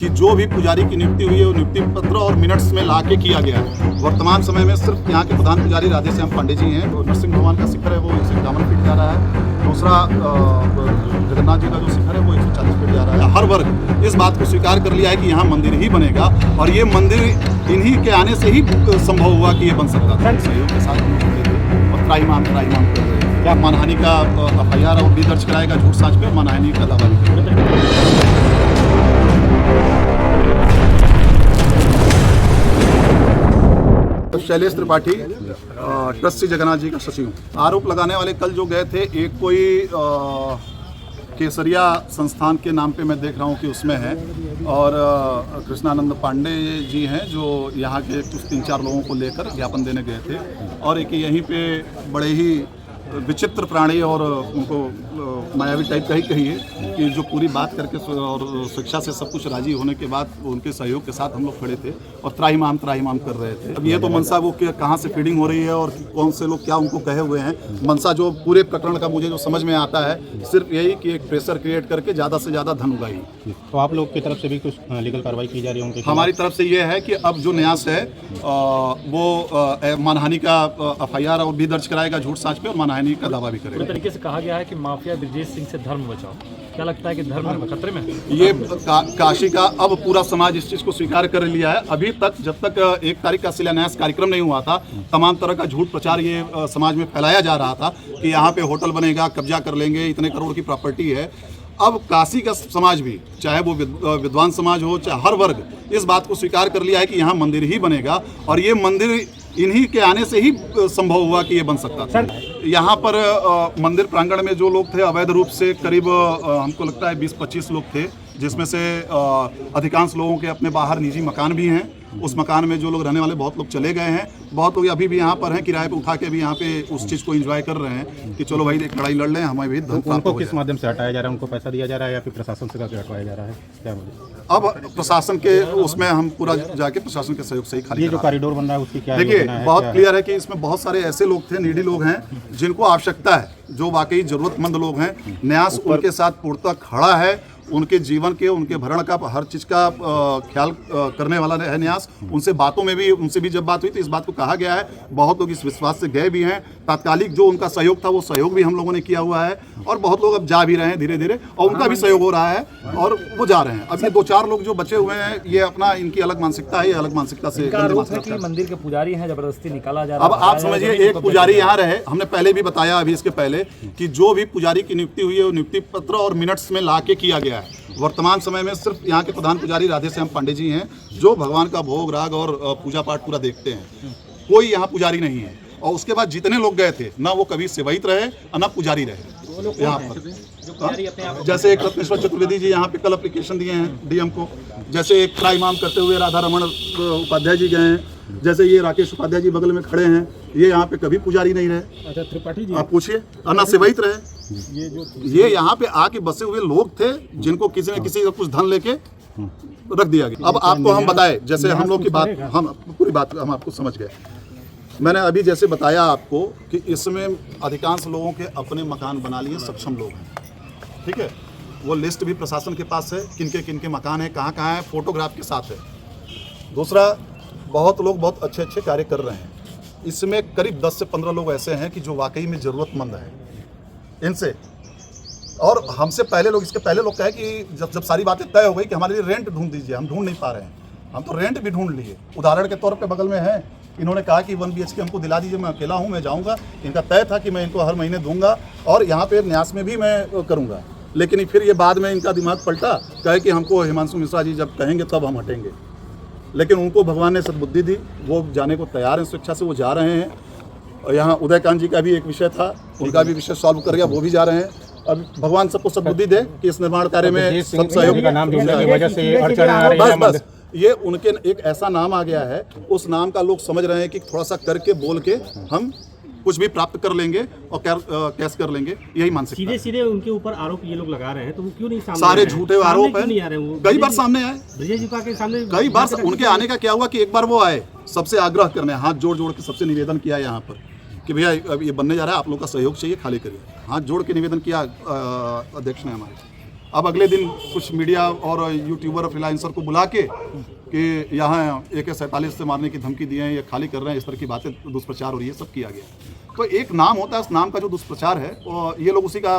कि जो भी पुजारी की नियुक्ति हुई है वो नियुक्ति पत्र और मिनट्स में ला के किया गया है। वर्तमान समय में सिर्फ यहाँ के प्रधान पुजारी राधेश्याम पांडे जी हैं। तो नरसिंह भगवान का शिखर है वो 151 फीट जा रहा है। दूसरा जगन्नाथ जी का जो शिखर है वो 140 फीट जा रहा है। हर वर्ग इस बात को स्वीकार कर लिया है कि यहाँ मंदिर ही बनेगा और ये मंदिर इन्हीं के आने से ही संभव हुआ कि ये बन सकता था। सहयोग के साथ और त्राईमाम कर रहे हैं। क्या मानहानि का FIR और भी दर्ज कराएगा झूठ साँच पे, मानहानि का दावा भी करेगा। शैलेश त्रिपाठी, ट्रस्ट श्री जगन्नाथ जी का सचिव। आरोप लगाने वाले कल जो गए थे, एक कोई केसरिया संस्थान के नाम पे मैं देख रहा हूँ कि उसमें है, और कृष्णानंद पांडे जी हैं जो यहाँ के कुछ 3-4 लोगों को लेकर ज्ञापन देने गए थे, और एक यहीं पे बड़े ही विचित्र प्राणी और उनको मायावी टाइप का ही कहिए कि जो पूरी बात करके और शिक्षा से सब कुछ राजी होने के बाद उनके सहयोग के साथ हम लोग खड़े थे और त्राहीमाम कर रहे थे। अब ये तो मनसा वो कहाँ से फीडिंग हो रही है और कौन से लोग क्या उनको कहे हुए हैं। मनसा जो पूरे प्रकरण का मुझे जो समझ में आता है सिर्फ यही कि एक प्रेशर क्रिएट करके ज़्यादा से ज़्यादा धन उगाई। तो आप लोग की तरफ से भी कुछ लीगल कार्रवाई की जा रही है उनके? हमारी तरफ से ये है कि अब जो न्यास है वो मानहानि का FIR और भी दर्ज कराएगा झूठ साँच पे, और मानहानि का दावा भी करेगा। पूरी तरीके से कहा गया है कि माफिया ब्रजेश सिंह से धर्म बचाओ। क्या लगता है कि धर्म खतरे में? ये काशी का अब पूरा समाज इस चीज़ को स्वीकार कर लिया है। अभी तक जब तक 1 तारीख का शिलान्यास कार्यक्रम नहीं हुआ था, तमाम तरह का झूठ प्रचार ये समाज में फैलाया जा रहा था कि यहाँ पे होटल बनेगा, कब्जा कर लेंगे, इतने करोड़ की प्रॉपर्टी है। अब काशी का समाज भी, चाहे वो विद्वान समाज हो, चाहे हर वर्ग, इस बात को स्वीकार कर लिया है कि यहाँ मंदिर ही बनेगा और ये मंदिर इन्हीं के आने से ही संभव हुआ कि ये बन सकता था। यहाँ पर मंदिर प्रांगण में जो लोग थे अवैध रूप से करीब हमको लगता है 20-25 लोग थे, जिसमें से अधिकांश लोगों के अपने बाहर निजी मकान भी हैं। उस मकान में जो लोग रहने वाले बहुत लोग चले गए हैं, बहुत लोग अभी भी यहाँ पर हैं, किराए पे उठा के भी यहाँ पे उस चीज़ को एंजॉय कर रहे हैं कि चलो भाई एक लड़ाई लड़ लें, हमें भी धन प्राप्त हो जाए। किस माध्यम से हटाया जा रहा है? उनको पैसा दिया जा रहा है या फिर प्रशासन से हटवाया जा रहा है? क्या बोले? अब प्रशासन के उसमें हम पूरा जाके प्रशासन के सहयोग से ही खाली ये जो कॉरिडोर बन रहा है उसकी क्या देखिए बहुत क्लियर है कि इसमें बहुत सारे ऐसे लोग थे, नीडी लोग हैं जिनको आवश्यकता है, जो वाकई जरूरतमंद लोग हैं। न्यास उनके साथ पूर्णतः खड़ा है, उनके जीवन के, उनके भरण का, हर चीज़ का ख्याल करने वाला है न्यास। उनसे बातों में भी, उनसे भी जब बात हुई तो इस बात को कहा गया है, बहुत लोग इस विश्वास से गए भी हैं। तात्कालिक जो उनका सहयोग था वो सहयोग भी हम लोगों ने किया हुआ है, और बहुत लोग अब जा भी रहे हैं धीरे धीरे, और उनका भी सहयोग हो रहा है और वो जा रहे हैं। अब ये 2-4 लोग जो बचे हुए हैं, ये अपना इनकी अलग मानसिकता है, ये अलग मानसिकता से कि मंदिर के पुजारी हैं, जबरदस्ती निकाला जा रहा है। अब आप समझिए एक पुजारी यहाँ रहे, हमने पहले भी बताया अभी इसके पहले कि जो भी पुजारी की नियुक्ति हुई है वो नियुक्ति पत्र और मिनट्स में ला के किया गया है। वर्तमान समय में सिर्फ यहाँ के प्रधान पुजारी राधेश्याम पांडे जी हैं जो भगवान का भोग राग और पूजा पाठ पूरा देखते हैं। कोई यहाँ पुजारी नहीं है, और उसके बाद जितने लोग गए थे ना वो कभी सेवैत रहे और ना पुजारी रहे यहाँ पर। जैसे एक रत्नेश्वर चतुर्वेदी जी यहाँ पे कल एप्लीकेशन दिए हैं DM को, जैसे एक त्राईमाम करते हुए राधा रमण उपाध्याय जी गए हैं, जैसे ये राकेश उपाध्याय जी बगल में खड़े हैं, ये यहाँ पे कभी पुजारी नहीं रहे। अच्छा, त्रिपाठी जी आप पूछिए, ना सेवैत रहे। ये यहाँ पे आके बसे हुए लोग थे जिनको किसी न किसी का कुछ धन लेके रख दिया गया। अब आपको हम बताए, जैसे हम लोग की बात, हम पूरी बात हम आपको समझ गए। मैंने अभी जैसे बताया आपको कि इसमें अधिकांश लोगों के अपने मकान बना लिए सक्षम लोग हैं, ठीक है। वो लिस्ट भी प्रशासन के पास है, किनके मकान है, कहाँ है, फोटोग्राफ के साथ है। दूसरा, बहुत लोग बहुत अच्छे कार्य कर रहे हैं। इसमें करीब 10 से 15 लोग ऐसे हैं कि जो वाकई में ज़रूरतमंद हैं इनसे, और हमसे पहले लोग, इसके पहले लोग कहे कि जब सारी बातें तय हो गई कि हमारे लिए रेंट ढूंढ दीजिए, हम ढूंढ नहीं पा रहे हैं, हम तो रेंट भी ढूंढ लिए। उदाहरण के तौर पे बगल में है, इन्होंने कहा कि 1 BHK हमको दिला दीजिए, मैं अकेला हूँ, मैं जाऊँगा। इनका तय था कि मैं इनको हर महीने दूंगा और यहाँ पे न्यास में भी मैं करूँगा, लेकिन फिर ये बाद में इनका दिमाग पलटा, कहे कि हमको हिमांशु मिश्रा जी जब कहेंगे तब हम हटेंगे। लेकिन उनको भगवान ने सद्बुद्धि दी, वो जाने को तैयार हैं, स्वेच्छा से वो जा रहे हैं। और यहाँ उदयकांत जी का भी एक विषय था, उनका भी विषय सॉल्व कर गया, वो भी जा रहे हैं। अब भगवान सबको सद्बुद्धि दे कि इस निर्माण कार्य में सब सहयोग का नाम ढूंढने की वजह से बस ये उनके एक ऐसा नाम आ गया है, उस नाम का लोग समझ रहे हैं कि थोड़ा सा करके बोल के हम कुछ भी प्राप्त कर लेंगे और कैश कर लेंगे, यही मानसिकता। सीधे उनके ऊपर आरोप ये लोग लगा रहे हैं, तो वो क्यों नहीं सामने? सारे झूठे आरोप हैं, कई बार सामने आए, ब्रजेश जी के सामने कई बार। उनके आने का क्या हुआ कि एक बार वो आए, सबसे आग्रह करने, हाथ जोड़ के सबसे निवेदन किया यहाँ पर कि भैया अब ये बनने जा रहा है, आप लोग का सहयोग चाहिए, खाली करिए। हाथ जोड़ के निवेदन किया अध्यक्ष ने हमारे। अब अगले दिन कुछ मीडिया और यूट्यूबर और फ्रीलांसर को बुला के कि यहाँ AK-47 से मारने की धमकी दिए हैं, ये खाली कर रहे हैं, इस तरह की बातें दुष्प्रचार और ये सब किया गया। तो एक नाम होता है, उस नाम का जो दुष्प्रचार है ये लोग उसी का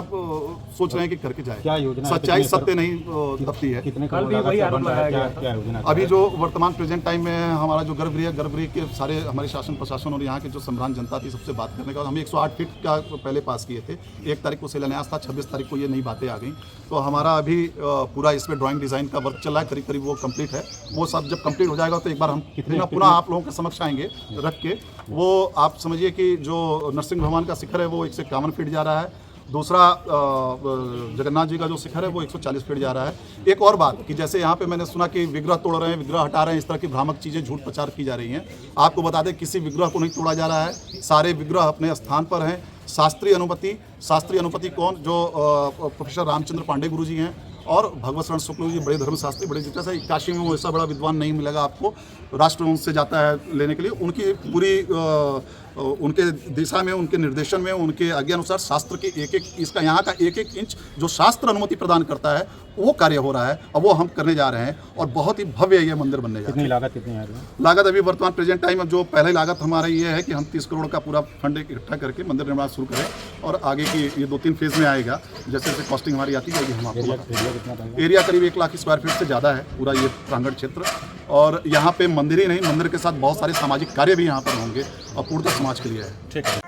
सोच रहे हैं कि करके जाए। क्या योजना है? सच्चाई सत्य नहीं दबती है। कितने कल भी वही आरोप लगाया गया था। क्या योजना? अभी जो वर्तमान प्रेजेंट टाइम में हमारा जो गर्भगृह के सारे हमारे शासन प्रशासन और यहाँ के जो संभ्रांत जनता थी सबसे बात करने का, हम 108 फीट का पहले पास किए थे। 1 तारीख को शिलान्यास था, 26 तारीख को ये नई बातें आ गई। तो हमारा अभी पूरा इसमें ड्राइंग डिज़ाइन का वर्क चल रहा है, करीब करीब वो कंप्लीट है। वो सब जब कंप्लीट हो जाएगा तो एक बार हम पुनः आप लोगों के समक्ष आएंगे रख के। वो आप समझिए कि जो नरसिंह भगवान का शिखर है वो 151 फीट जा रहा है। दूसरा जगन्नाथ जी का जो शिखर है वो 140 फीट जा रहा है। एक और बात कि जैसे यहाँ पे मैंने सुना कि विग्रह तोड़ रहे हैं, विग्रह हटा रहे हैं, इस तरह की भ्रामक चीज़ें झूठ प्रचार की जा रही हैं। आपको बता दें किसी विग्रह को नहीं तोड़ा जा रहा है, सारे विग्रह अपने स्थान पर हैं। शास्त्रीय अनुपति कौन? जो प्रोफेसर रामचंद्र पांडे गुरु जी हैं और भगवत शरण शुक्ल जी, बड़े धर्मशास्त्री, बड़े जिज्ञासा। काशी में वो ऐसा बड़ा विद्वान नहीं मिलेगा आपको, राष्ट्रवंश से जाता है लेने के लिए। उनकी पूरी उनके दिशा में, उनके निर्देशन में, उनके आज्ञा अनुसार शास्त्र के एक इसका यहाँ का एक इंच जो शास्त्र अनुमति प्रदान करता है वो कार्य हो रहा है। अब वो हम करने जा रहे हैं और बहुत ही भव्य ये मंदिर बनने जा रहा है। कितनी लागत कितनी आ रही है? लागत अभी वर्तमान प्रेजेंट टाइम में जो पहली लागत हमारा ये है कि हम 30 करोड़ का पूरा फंड इकट्ठा करके मंदिर निर्माण शुरू करें और आगे की ये 2-3 फेज में आएगा। जैसे जैसे कॉस्टिंग हमारी आती जाएगी हम आपको बताएंगे। एरिया करीब 1 लाख स्क्वायर फीट से ज़्यादा है पूरा ये प्रांगण क्षेत्र। और यहाँ पे मंदिर ही नहीं, मंदिर के साथ बहुत सारे सामाजिक कार्य भी यहाँ पर होंगे और पूर्णतः समाज के लिए है। ठीक है।